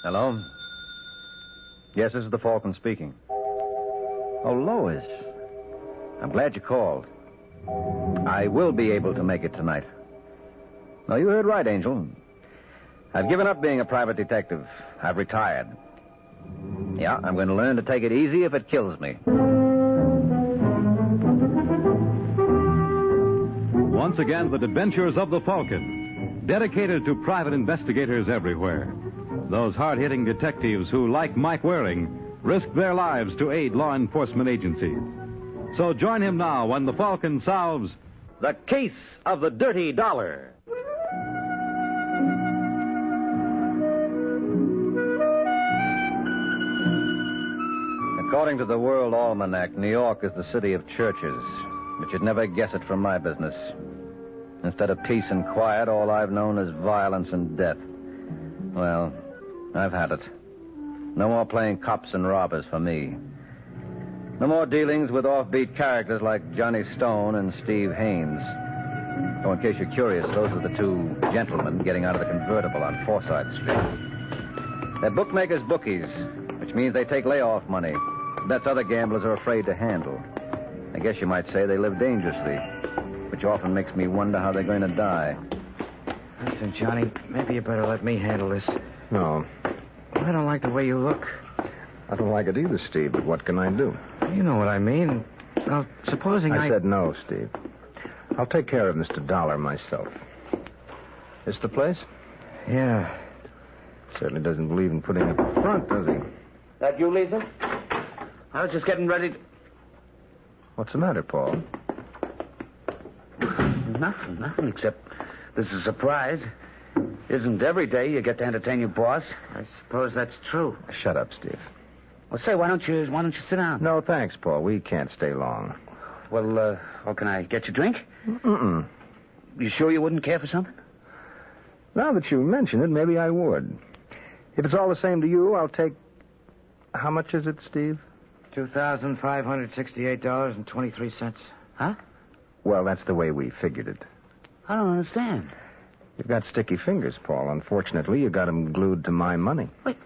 Hello? Yes, this is the Falcon speaking. Oh, Lois. I'm glad you called. I will be able to make it tonight. No, you heard right, Angel. I've given up being a private detective. I've retired. Yeah, I'm going to learn to take it easy if it kills me. Once again, the adventures of the Falcon, dedicated to private investigators everywhere. Those hard-hitting detectives who, like Mike Waring, risk their lives to aid law enforcement agencies. So join him now when the Falcon solves The Case of the Dirty Dollar. According to the World Almanac, New York is the city of churches. But you'd never guess it from my business. Instead of peace and quiet, all I've known is violence and death. Well, I've had it. No more playing cops and robbers for me. No more dealings with offbeat characters like Johnny Stone and Steve Haynes. Oh, in case you're curious, those are the two gentlemen getting out of the convertible on Forsyth Street. They're bookmakers' bookies, which means they take layoff money. Bets other gamblers are afraid to handle. I guess you might say they live dangerously, which often makes me wonder how they're going to die. Listen, Johnny, maybe you better let me handle this. No. I don't like the way you look. I don't like it either, Steve, but what can I do? You know what I mean. Well, supposing I said no, Steve. I'll take care of Mr. Dollar myself. This the place? Yeah. Certainly doesn't believe in putting up a front, does he? That you, Lisa? I was just getting ready to... What's the matter, Paul? Nothing, except this is a surprise. Isn't every day you get to entertain your boss. I suppose that's true. Shut up, Steve. Well, say, why don't you sit down? No, thanks, Paul. We can't stay long. Well, can I get you a drink? Mm-mm. You sure you wouldn't care for something? Now that you mention it, maybe I would. If it's all the same to you, I'll take... How much is it, Steve? $2,568.23. Huh? Well, that's the way we figured it. I don't understand. You've got sticky fingers, Paul. Unfortunately, you got them glued to my money. Wait,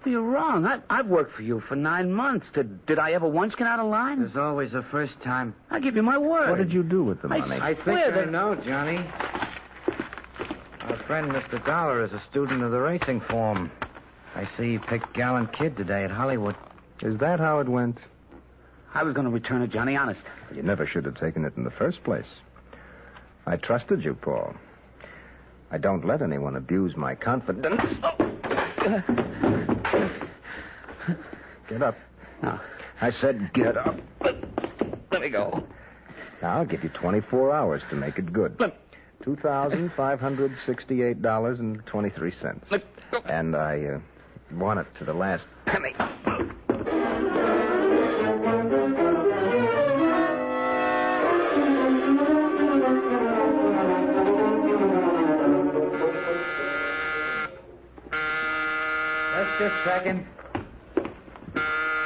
well, you're wrong. I've worked for you for 9 months. Did I ever once get out of line? There's always a first time. I give you my word. What did you do with the money? I think I know, Johnny. Our friend Mr. Dollar is a student of the racing form. I see he picked Gallant Kid today at Hollywood. Is that how it went? I was going to return it, Johnny, honest. You never should have taken it in the first place. I trusted you, Paul. I don't let anyone abuse my confidence. Get up. No. I said get up. Let me go. Now, I'll give you 24 hours to make it good. $2,568.23. And I want it to the last penny. Just a second.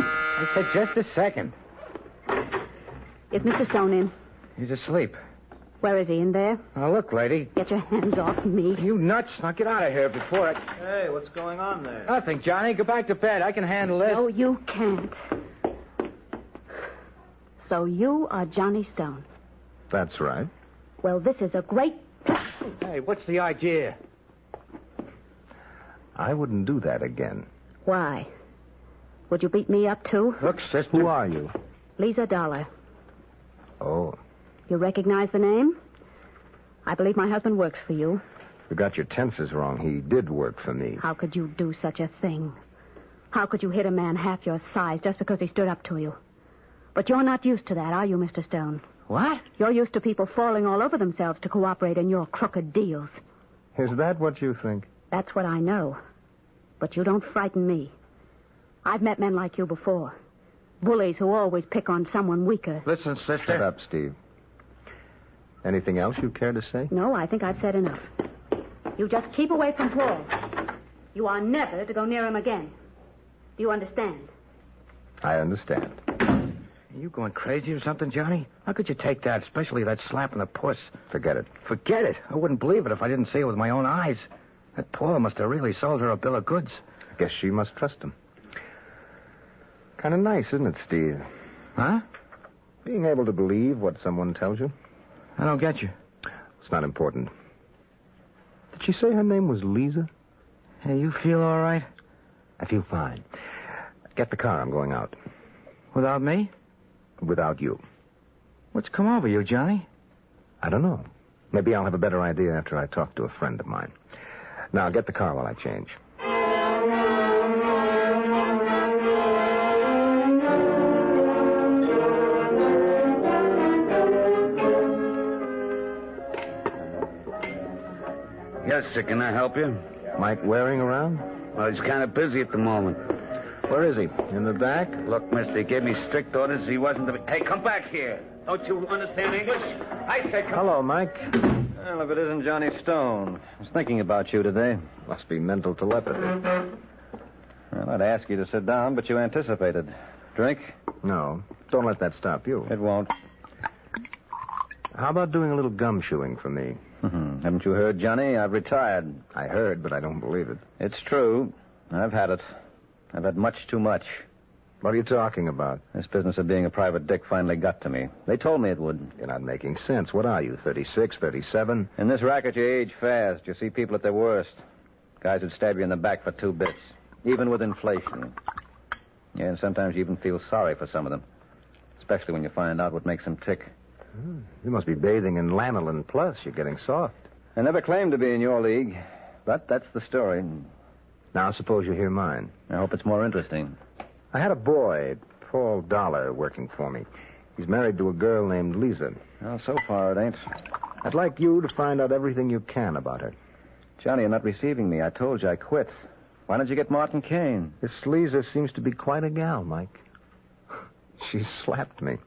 I said just a second. Is Mr. Stone in? He's asleep. Where is he? In there? Now, look, lady. Get your hands off me. You nuts. Now get out of here before I... Hey, what's going on there? Nothing, Johnny. Go back to bed. I can handle this. No, you can't. So you are Johnny Stone. That's right. Well, this is a great... Hey, what's the idea? I wouldn't do that again. Why? Would you beat me up, too? Look, sister. Who are you? Lisa Dollar. Oh, You recognize the name? I believe my husband works for you. you got your tenses wrong. He did work for me. How could you do such a thing? How could you hit a man half your size just because he stood up to you? But you're not used to that, are you, Mr. Stone? What? You're used to people falling all over themselves to cooperate in your crooked deals. Is that what you think? That's what I know. But you don't frighten me. I've met men like you before. Bullies who always pick on someone weaker. Listen, sister. Shut up, Steve. Anything else you care to say? No, I think I've said enough. You just keep away from Paul. You are never to go near him again. Do you understand? I understand. Are you going crazy or something, Johnny? How could you take that, especially that slap in the puss? Forget it. Forget it. I wouldn't believe it if I didn't see it with my own eyes. That Paul must have really sold her a bill of goods. Guess she must trust him. Kind of nice, isn't it, Steve? Huh? Being able to believe what someone tells you. I don't get you. It's not important. Did she say her name was Lisa? Hey, you feel all right? I feel fine. Get the car. I'm going out. Without me? Without you. What's come over you, Johnny? I don't know. Maybe I'll have a better idea after I talk to a friend of mine. Now, get the car while I change. Yes, sir. Can I help you? Mike Waring around? Well, he's kind of busy at the moment. Where is he? In the back? Look, mister, he gave me strict orders he wasn't to be... Hey, come back here. Don't you understand English? I said come... Hello, Mike. Well, if it isn't Johnny Stone. I was thinking about you today. Must be mental telepathy. Well, I'd ask you to sit down, but you anticipated. Drink? No. Don't let that stop you. It won't. How about doing a little gumshoeing for me? Haven't you heard, Johnny? I've retired. I heard, but I don't believe it. It's true. I've had it. I've had much too much. What are you talking about? This business of being a private dick finally got to me. They told me it would. You're not making sense. What are you, 36, 37? In this racket, you age fast. You see people at their worst. Guys would stab you in the back for 2 bits, even with inflation. Yeah, and sometimes you even feel sorry for some of them, especially when you find out what makes them tick. You must be bathing in lanolin plus. You're getting soft. I never claimed to be in your league, but that's the story. Now, suppose you hear mine. I hope it's more interesting. I had a boy, Paul Dollar, working for me. He's married to a girl named Lisa. Well, so far it ain't. I'd like you to find out everything you can about her. Johnny, you're not receiving me. I told you I quit. Why don't you get Martin Kane? This Lisa seems to be quite a gal, Mike. She slapped me.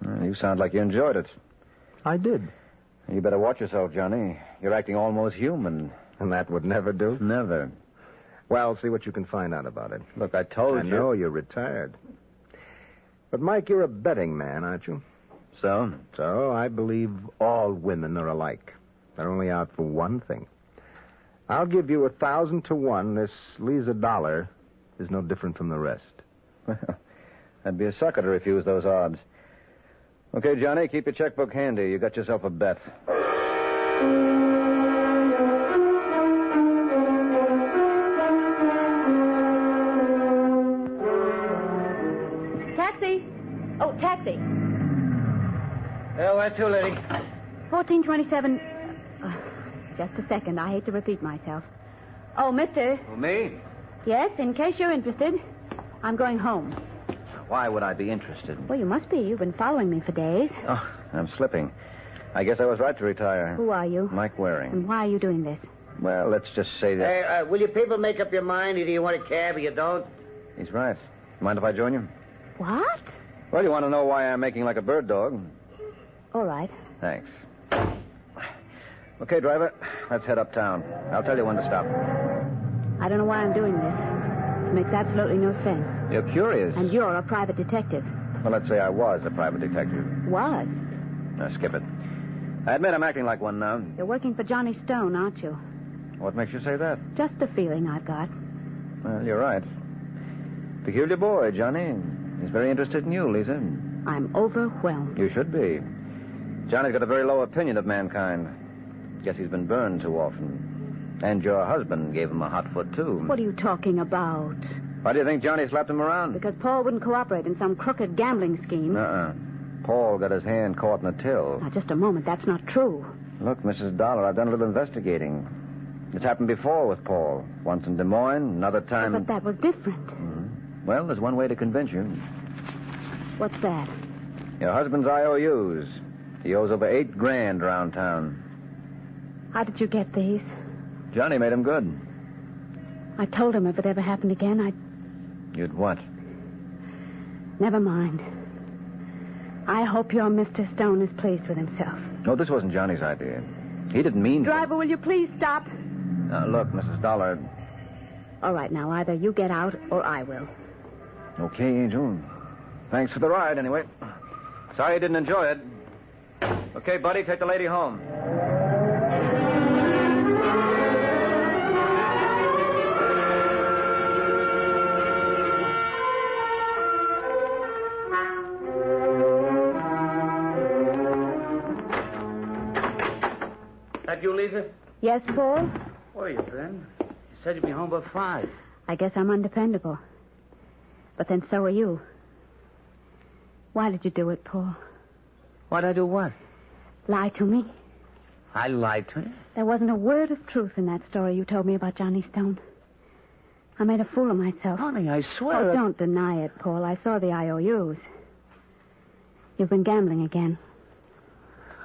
Well, you sound like you enjoyed it. I did. You better watch yourself, Johnny. You're acting almost human. And that would never do? Never. Well, see what you can find out about it. Look, I told you. I know you're retired. But, Mike, you're a betting man, aren't you? So? So I believe all women are alike. They're only out for one thing. I'll give you 1,000 to 1. This Lisa Dollar is no different from the rest. Well, I'd be a sucker to refuse those odds. Okay, Johnny, keep your checkbook handy. You got yourself a bet. Taxi. Oh, taxi. Where to, lady? 1427. Just a second. I hate to repeat myself. Oh, mister. Well, me? Yes, in case you're interested. I'm going home. Why would I be interested? Well, you must be. You've been following me for days. Oh, I'm slipping. I guess I was right to retire. Who are you? Mike Waring. And why are you doing this? Well, let's just say that... Hey, will you people make up your mind? Either you want a cab or you don't? He's right. Mind if I join you? What? Well, you want to know why I'm making like a bird dog? All right. Thanks. Okay, driver, let's head uptown. I'll tell you when to stop. I don't know why I'm doing this. It makes absolutely no sense. You're curious. And you're a private detective. Well, let's say I was a private detective. Was? Now, skip it. I admit I'm acting like one now. You're working for Johnny Stone, aren't you? What makes you say that? Just a feeling I've got. Well, you're right. Peculiar boy, Johnny. He's very interested in you, Lisa. I'm overwhelmed. You should be. Johnny's got a very low opinion of mankind. Guess he's been burned too often. And your husband gave him a hot foot, too. What are you talking about? Why do you think Johnny slapped him around? Because Paul wouldn't cooperate in some crooked gambling scheme. Paul got his hand caught in a till. Now, just a moment. That's not true. Look, Mrs. Dollar, I've done a little investigating. It's happened before with Paul. Once in Des Moines, another time... But that was different. Well, there's one way to convince you. What's that? Your husband's IOUs. He owes over $8,000 around town. How did you get these? Johnny made him good. I told him if it ever happened again, You'd what? Never mind. I hope your Mr. Stone is pleased with himself. No, this wasn't Johnny's idea. He didn't mean to. Driver, will you please stop? Look, Mrs. Dollar. All right, now, either you get out or I will. Okay, Angel. Thanks for the ride, anyway. Sorry you didn't enjoy it. Okay, buddy, take the lady home. Lisa? Yes, Paul? Where you been? You said you'd be home by 5. I guess I'm undependable. But then so are you. Why did you do it, Paul? Why'd I do what? Lie to me? I lied to you? There wasn't a word of truth in that story you told me about Johnny Stone. I made a fool of myself. Honey, I swear... Oh, don't deny it, Paul. I saw the IOUs. You've been gambling again.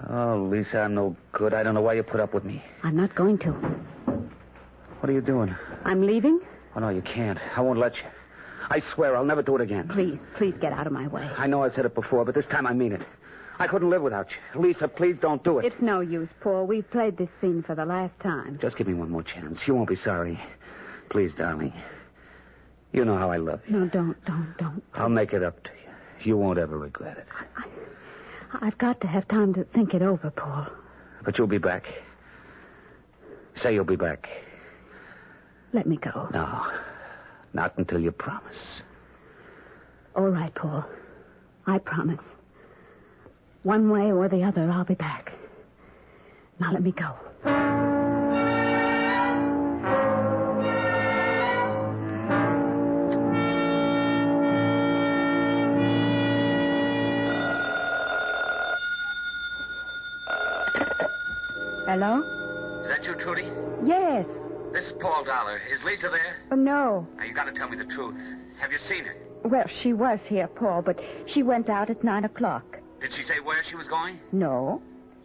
Oh, Lisa, I'm no good. I don't know why you put up with me. I'm not going to. What are you doing? I'm leaving? Oh, no, you can't. I won't let you. I swear I'll never do it again. Please get out of my way. I know I've said it before, but this time I mean it. I couldn't live without you. Lisa, please don't do it. It's no use, Paul. We've played this scene for the last time. Just give me one more chance. You won't be sorry. Please, darling. You know how I love you. No, don't. I'll make it up to you. You won't ever regret it. I've got to have time to think it over, Paul. But you'll be back. Say you'll be back. Let me go. No. Not until you promise. All right, Paul. I promise. One way or the other, I'll be back. Now let me go. Hello? Is that you, Trudy? Yes. This is Paul Dollar. Is Lisa there? No. Now, you got to tell me the truth. Have you seen her? Well, she was here, Paul, but she went out at 9 o'clock. Did she say where she was going? No.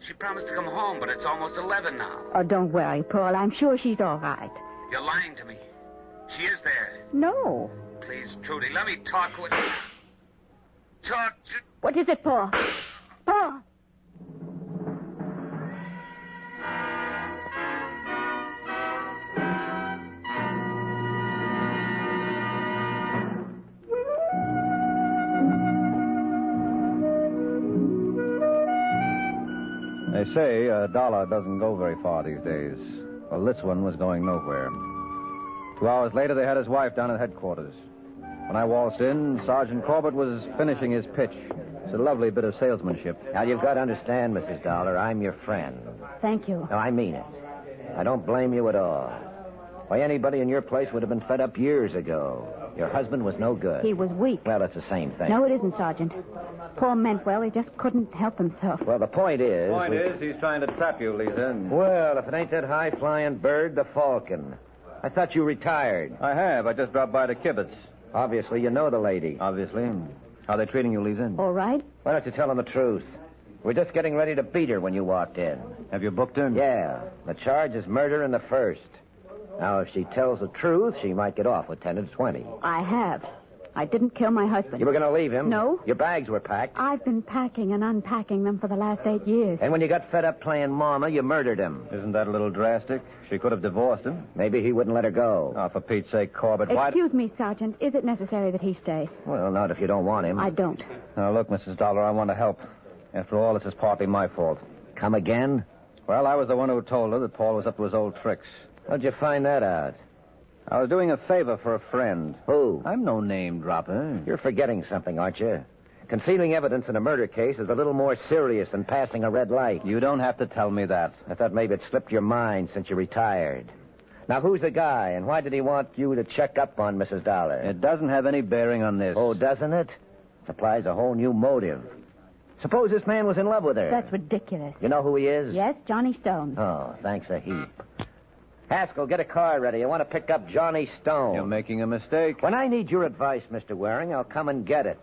She promised to come home, but it's almost 11 now. Oh, don't worry, Paul. I'm sure she's all right. You're lying to me. She is there. No. Please, Trudy, let me talk with... Talk to... What is it, Paul? Paul! They say a dollar doesn't go very far these days. Well, this one was going nowhere. 2 hours later, they had his wife down at headquarters. When I waltzed in, Sergeant Corbett was finishing his pitch. It's a lovely bit of salesmanship. Now, you've got to understand, Mrs. Dollar, I'm your friend. Thank you. No, I mean it. I don't blame you at all. Why, anybody in your place would have been fed up years ago. Your husband was no good. He was weak. Well, it's the same thing. No, it isn't, Sergeant. Paul meant well. He just couldn't help himself. Well, the point is... He's trying to trap you, Lisa. Well, if it ain't that high-flying bird, the Falcon. I thought you retired. I have. I just dropped by the kibitz. Obviously, you know the lady. Obviously. How are they treating you, Lisa? All right. Why don't you tell them the truth? We're just getting ready to beat her when you walked in. Have you booked her? Yeah. The charge is murder in the first. Now, if she tells the truth, she might get off with 10 to 20. I have. I didn't kill my husband. You were going to leave him? No. Your bags were packed. I've been packing and unpacking them for the last 8 years. And when you got fed up playing mama, you murdered him. Isn't that a little drastic? She could have divorced him. Maybe he wouldn't let her go. Oh, for Pete's sake, Corbett, why... Excuse me, Sergeant. Is it necessary that he stay? Well, not if you don't want him. I don't. Now, look, Mrs. Dollar, I want to help. After all, this is partly my fault. Come again? Well, I was the one who told her that Paul was up to his old tricks. How'd you find that out? I was doing a favor for a friend. Who? I'm no name dropper. You're forgetting something, aren't you? Concealing evidence in a murder case is a little more serious than passing a red light. You don't have to tell me that. I thought maybe it slipped your mind since you retired. Now, who's the guy, and why did he want you to check up on Mrs. Dollar? It doesn't have any bearing on this. Oh, doesn't it? Supplies a whole new motive. Suppose this man was in love with her. That's ridiculous. You know who he is? Yes, Johnny Stone. Oh, thanks a heap. Haskell, get a car ready. I want to pick up Johnny Stone. You're making a mistake. When I need your advice, Mr. Waring, I'll come and get it.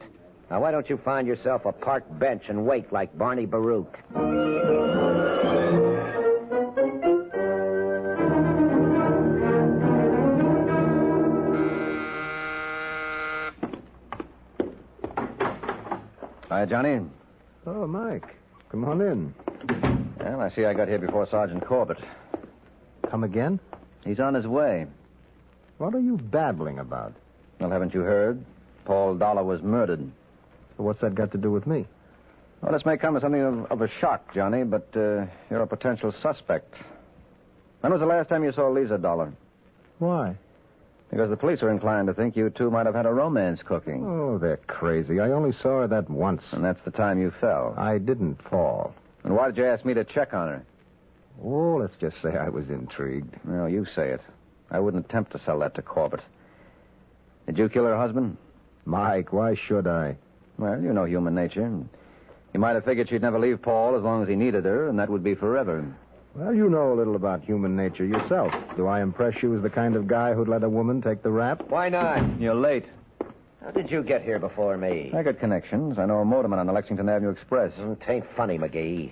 Now, why don't you find yourself a park bench and wait like Barney Baruch? Hi, Johnny. Oh, Mike. Come on in. Well, I see I got here before Sergeant Corbett. Come again? He's on his way. What are you babbling about? Well, haven't you heard? Paul Dollar was murdered. What's that got to do with me? Well, this may come as something of a shock, Johnny, but you're a potential suspect. When was the last time you saw Lisa Dollar? Why? Because the police are inclined to think you two might have had a romance cooking. Oh, they're crazy. I only saw her that once. And that's the time you fell. I didn't fall. And why did you ask me to check on her? Oh, let's just say I was intrigued. No, you say it. I wouldn't attempt to sell that to Corbett. Did you kill her husband? Mike, why should I? Well, you know human nature. You might have figured she'd never leave Paul as long as he needed her, and that would be forever. Well, you know a little about human nature yourself. Do I impress you as the kind of guy who'd let a woman take the rap? Why not? You're late. How did you get here before me? I got connections. I know a motorman on the Lexington Avenue Express. Tain't funny, McGee.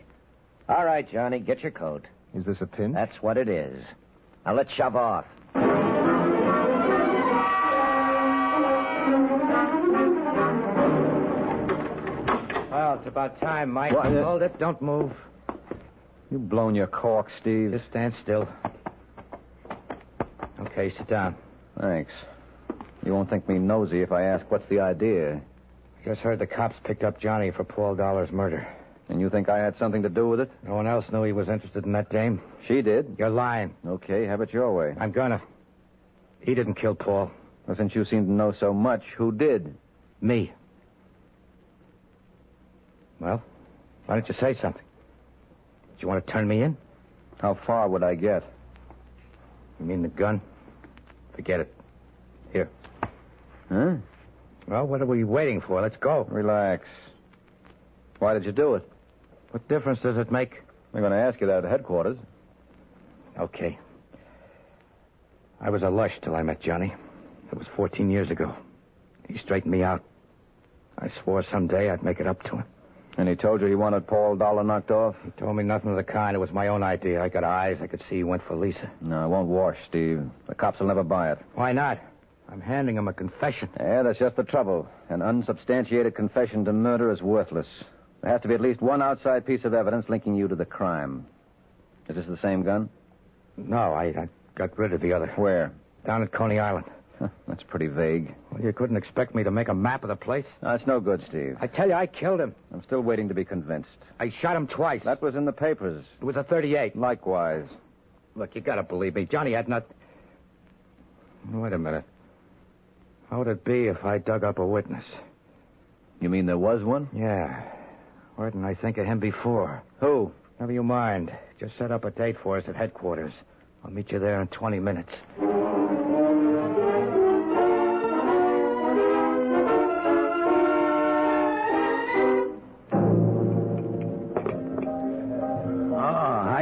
All right, Johnny, get your coat. Is this a pinch? That's what it is. Now let's shove off. Well, it's about time, Mike. What? Hold it. Don't move. You've blown your cork, Steve. Just stand still. Okay, sit down. Thanks. You won't think me nosy if I ask what's the idea. I just heard the cops picked up Johnny for Paul Dollar's murder. And you think I had something to do with it? No one else knew he was interested in that dame. She did. You're lying. Okay, have it your way. I'm gonna. He didn't kill Paul. Well, since you seem to know so much, who did? Me. Well, why don't you say something? Do you want to turn me in? How far would I get? You mean the gun? Forget it. Here. Huh? Well, what are we waiting for? Let's go. Relax. Why did you do it? What difference does it make? I'm going to ask you that at headquarters. Okay. I was a lush till I met Johnny. It was 14 years ago. He straightened me out. I swore someday I'd make it up to him. And he told you he wanted Paul Dollar knocked off? He told me nothing of the kind. It was my own idea. I got eyes. I could see he went for Lisa. No, it won't wash, Steve. The cops will never buy it. Why not? I'm handing him a confession. Yeah, that's just the trouble. An unsubstantiated confession to murder is worthless. There has to be at least one outside piece of evidence linking you to the crime. Is this the same gun? No, I got rid of the other. Where? Down at Coney Island. That's pretty vague. Well, you couldn't expect me to make a map of the place. That's no good, Steve. I tell you, I killed him. I'm still waiting to be convinced. I shot him twice. That was in the papers. It was a .38. Likewise. Look, you gotta believe me. Johnny had not... Wait a minute. How would it be if I dug up a witness? You mean there was one? Yeah. Why didn't I think of him before? Who? Never you mind. Just set up a date for us at headquarters. I'll meet you there in 20 minutes.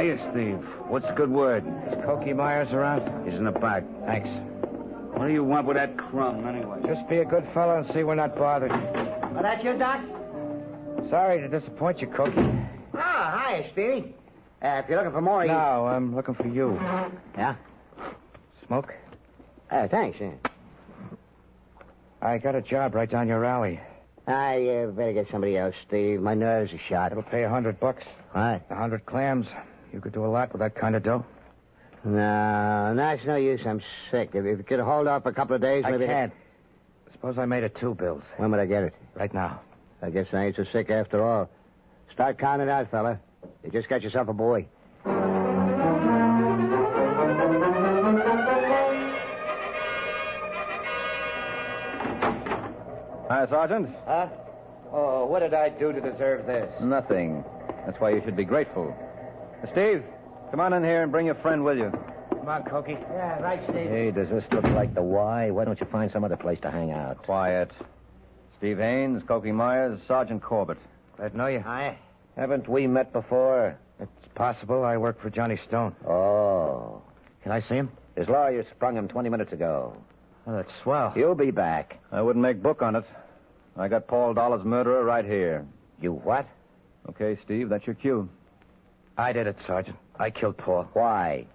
Hiya, Steve. What's the good word? Is Cokie Myers around? He's in the back. Thanks. What do you want with that crumb, anyway? Just be a good fellow and see we're not bothered. Oh, that's you, Doc? Sorry to disappoint you, Cokie. Oh, hi, Stevie. If you're looking for more... No, I'm looking for you. Yeah? Smoke? Thanks. Yeah. I got a job right down your alley. I better get somebody else, Steve. My nerves are shot. It'll pay $100. What? 100 clams. You could do a lot with that kind of dough. No, that's no use. I'm sick. If you could hold off a couple of days, maybe... I can't. Suppose I made it 2 bills. When would I get it? Right now. I guess I ain't so sick after all. Start counting it out, fella. You just got yourself a boy. Hi, Sergeant. Huh? Oh, what did I do to deserve this? Nothing. That's why you should be grateful. Steve, come on in here and bring your friend with you. Come on, Cokie. Yeah, right, Steve. Hey, does this look like the Y? Why don't you find some other place to hang out? Quiet. Steve Haynes, Cokie Myers, Sergeant Corbett. Glad to know you. Hi. Haven't we met before? It's possible. I work for Johnny Stone. Oh. Can I see him? His lawyer sprung him 20 minutes ago. Oh, that's swell. He'll be back. I wouldn't make book on it. I got Paul Dollar's murderer right here. You what? Okay, Steve, that's your cue. I did it, Sergeant. I killed Paul. Why?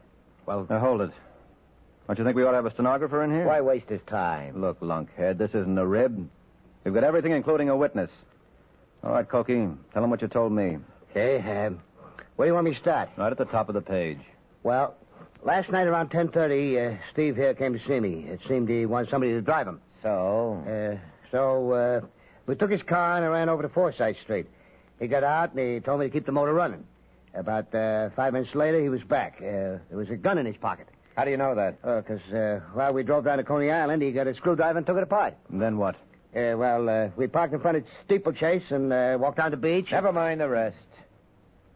Well, Now, hold it. Don't you think we ought to have a stenographer in here? Why waste his time? Look, lunkhead, this isn't a rib. We've got everything, including a witness. All right, Cokie, tell him what you told me. Okay, where do you want me to start? Right at the top of the page. Well, last night around 10:30, Steve here came to see me. It seemed he wanted somebody to drive him. So? So we took his car and ran over to Forsyth Street. He got out and he told me to keep the motor running. About 5 minutes later, he was back. There was a gun in his pocket. How do you know that? Because while we drove down to Coney Island, he got a screwdriver and took it apart. And then what? We parked in front of Steeplechase and walked down the beach. Never mind the rest.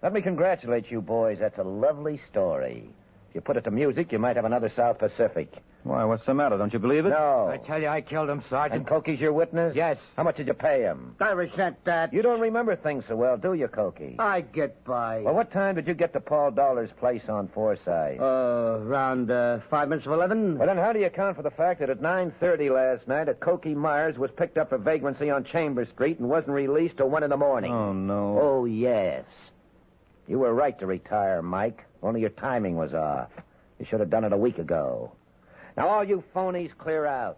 Let me congratulate you boys. That's a lovely story. If you put it to music, you might have another South Pacific. Why, what's the matter? Don't you believe it? No. I tell you, I killed him, And Sergeant. Coky's your witness? Yes. How much did you pay him? I resent that. You don't remember things so well, do you, Coky? I get by. Well, what time did you get to Paul Dollar's place on Forsyth? Around 5 minutes of 11. Well, then how do you account for the fact that at 9:30 last night, a Coky Myers was picked up for vagrancy on Chambers Street and wasn't released till 1 in the morning? Oh, no. Oh, yes. You were right to retire, Mike. Only your timing was off. You should have done it a week ago. Now, all you phonies, clear out.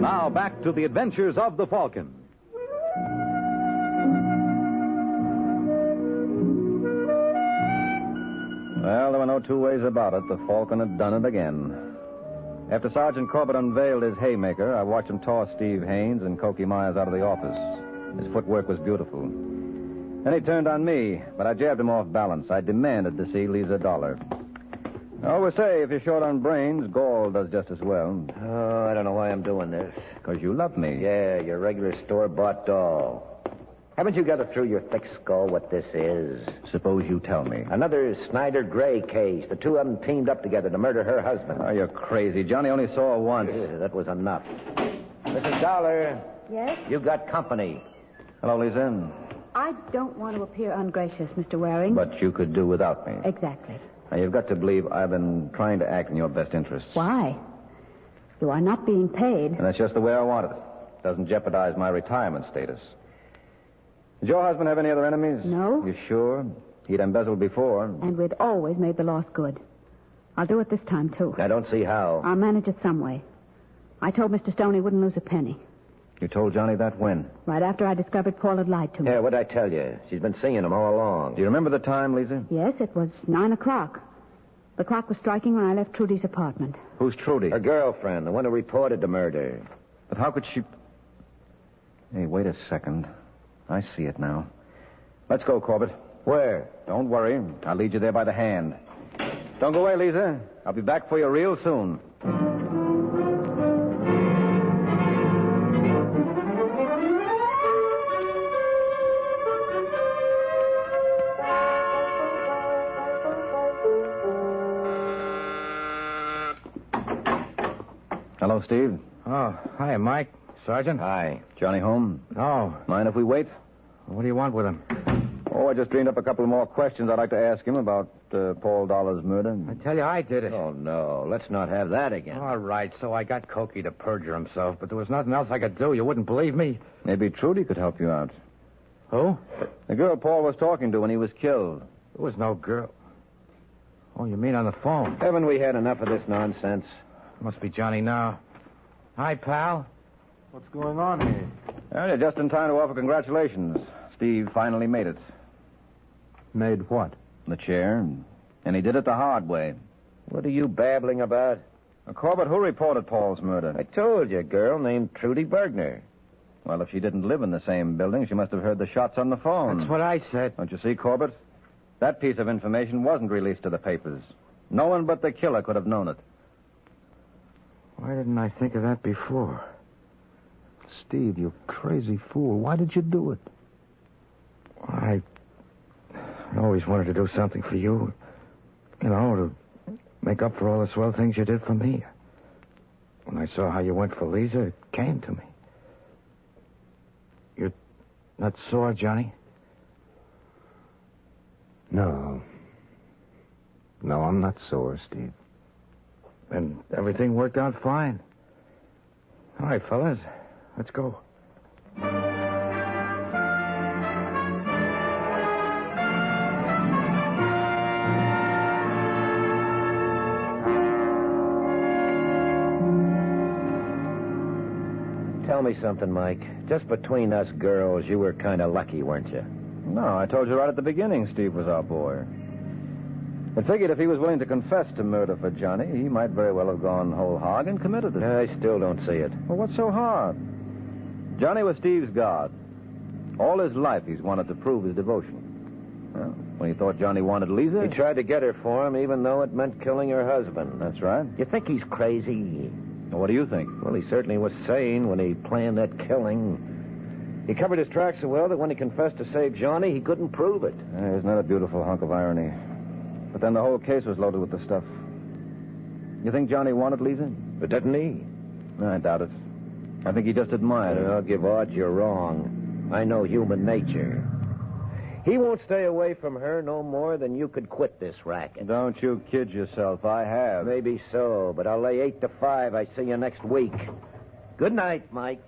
Now back to the adventures of the Falcon. Well, there were no two ways about it. The Falcon had done it again. After Sergeant Corbett unveiled his haymaker, I watched him toss Steve Haynes and Coky Myers out of the office. His footwork was beautiful. Then he turned on me, but I jabbed him off balance. I demanded to see Lisa Dollar. I always say, if you're short on brains, gall does just as well. Oh, I don't know why I'm doing this. Because you love me. Yeah, your regular store-bought doll. Haven't you got it through your thick skull what this is? Suppose you tell me. Another Snyder Gray case. The two of them teamed up together to murder her husband. Oh, you're crazy. Johnny only saw her once. That was enough. Mrs. Dollar. Yes? You got company. Hello, Lisa. I don't want to appear ungracious, Mr. Waring. But you could do without me. Exactly. Now, you've got to believe I've been trying to act in your best interests. Why? You are not being paid. And that's just the way I want it. Doesn't jeopardize my retirement status. Did your husband have any other enemies? No. You sure? He'd embezzled before. And we'd always made the loss good. I'll do it this time, too. I don't see how. I'll manage it some way. I told Mr. Stone he wouldn't lose a penny. You told Johnny that when? Right after I discovered Paul had lied to me. Yeah, what'd I tell you? She's been seeing him all along. Do you remember the time, Lisa? Yes, it was 9 o'clock. The clock was striking when I left Trudy's apartment. Who's Trudy? Her girlfriend, the one who reported the murder. But how could she... Hey, wait a second. I see it now. Let's go, Corbett. Where? Don't worry. I'll lead you there by the hand. Don't go away, Lisa. I'll be back for you real soon. Hello, Steve. Oh, hi, Mike. Sergeant? Hi. Johnny home? No. Mind if we wait? What do you want with him? Oh, I just dreamed up a couple more questions I'd like to ask him about Paul Dollar's murder. I tell you, I did it. Oh, no. Let's not have that again. All right, so I got Coky to perjure himself, but there was nothing else I could do. You wouldn't believe me. Maybe Trudy could help you out. Who? The girl Paul was talking to when he was killed. There was no girl. Oh, you mean on the phone? Haven't we had enough of this nonsense? Must be Johnny now. Hi, pal. What's going on here? Well, you're just in time to offer congratulations. Steve finally made it. Made what? The chair. And he did it the hard way. What are you babbling about? Corbett, who reported Paul's murder? I told you, a girl named Trudy Bergner. Well, if she didn't live in the same building, she must have heard the shots on the phone. That's what I said. Don't you see, Corbett? That piece of information wasn't released to the papers. No one but the killer could have known it. Why didn't I think of that before? Steve, you crazy fool. Why did you do it? I always wanted to do something for you. You know, to make up for all the swell things you did for me. When I saw how you went for Lisa, it came to me. You're not sore, Johnny? No. No, I'm not sore, Steve. And everything worked out fine. All right, fellas, let's go. Tell me something, Mike. Just between us girls, you were kind of lucky, weren't you? No, I told you right at the beginning Steve was our boy. I figured if he was willing to confess to murder for Johnny, he might very well have gone whole hog and committed it. I still don't see it. Well, what's so hard? Johnny was Steve's god. All his life he's wanted to prove his devotion. Well, when he thought Johnny wanted Lisa... He tried to get her for him, even though it meant killing her husband. That's right. You think he's crazy? Well, what do you think? Well, he certainly was sane when he planned that killing. He covered his tracks so well that when he confessed to save Johnny, he couldn't prove it. Isn't that a beautiful hunk of irony? But then the whole case was loaded with the stuff. You think Johnny wanted Lisa? But didn't he? No, I doubt it. I think he just admired her. I'll give odds you're wrong. I know human nature. He won't stay away from her no more than you could quit this racket. Don't you kid yourself. I have. Maybe so, but I'll lay 8 to 5. I see you next week. Good night, Mike.